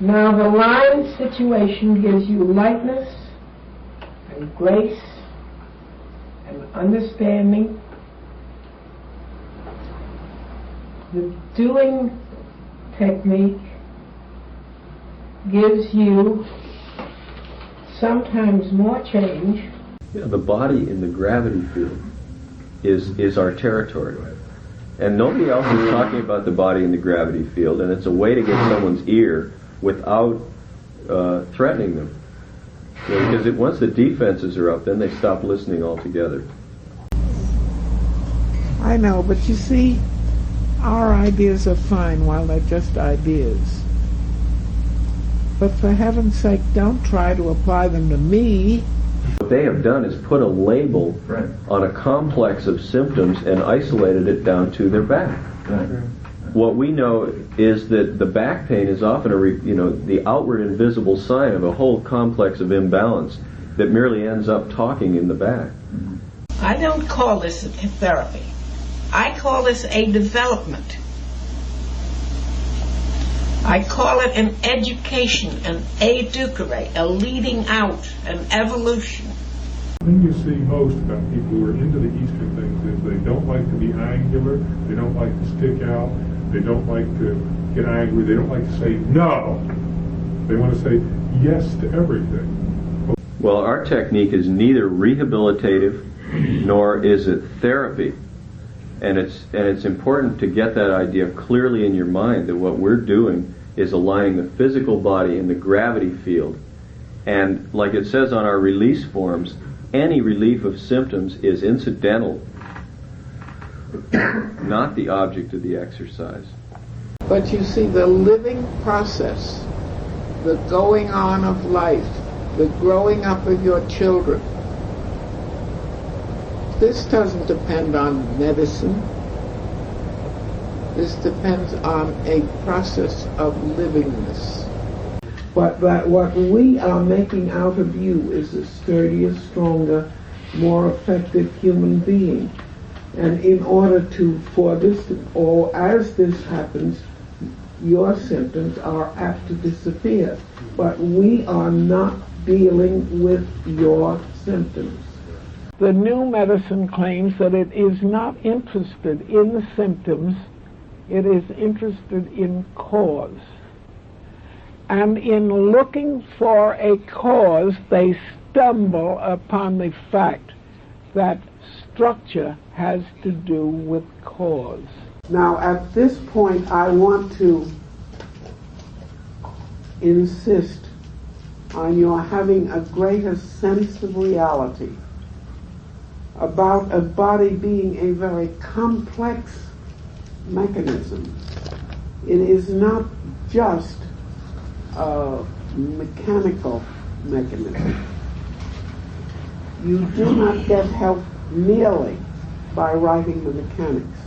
Now the line situation gives you lightness and grace and understanding. The doing technique gives you sometimes more change. Yeah, the body in the gravity field is our territory. And nobody else is talking about the body in the gravity field, and it's a way to get someone's ear without threatening them. You know, because once the defenses are up, then they stop listening altogether. I know, but you see, our ideas are fine while they're just ideas. But for heaven's sake, don't try to apply them to me. What they have done is put a label on a complex of symptoms and isolated it down to their back. What we know is that the back pain is often the outward invisible sign of a whole complex of imbalance that merely ends up talking in the back. I don't call this a therapy. I call this a development. I call it an education, an educare, a leading out, an evolution. The thing you see most about people who are into the Eastern things is they don't like to be angular, they don't like to stick out, they don't like to get angry, they don't like to say no. They want to say yes to everything. Well, our technique is neither rehabilitative nor is it therapy. And it's important to get that idea clearly in your mind that what we're doing is aligning the physical body in the gravity field. And like it says on our release forms, any relief of symptoms is incidental, not the object of the exercise. But you see, the living process, the going on of life, the growing up of your children, this doesn't depend on medicine. This depends on a process of livingness. But that what we are making out of you is a sturdier, stronger, more effective human being. And in order for this, or as this happens, your symptoms are apt to disappear. But we are not dealing with your symptoms. The new medicine claims that it is not interested in the symptoms, it is interested in cause. And in looking for a cause, they stumble upon the fact that structure has to do with cause. Now, at this point, I want to insist on your having a greater sense of reality about a body being a very complex mechanism. It is not just a mechanical mechanism. You do not get help merely by writing the mechanics.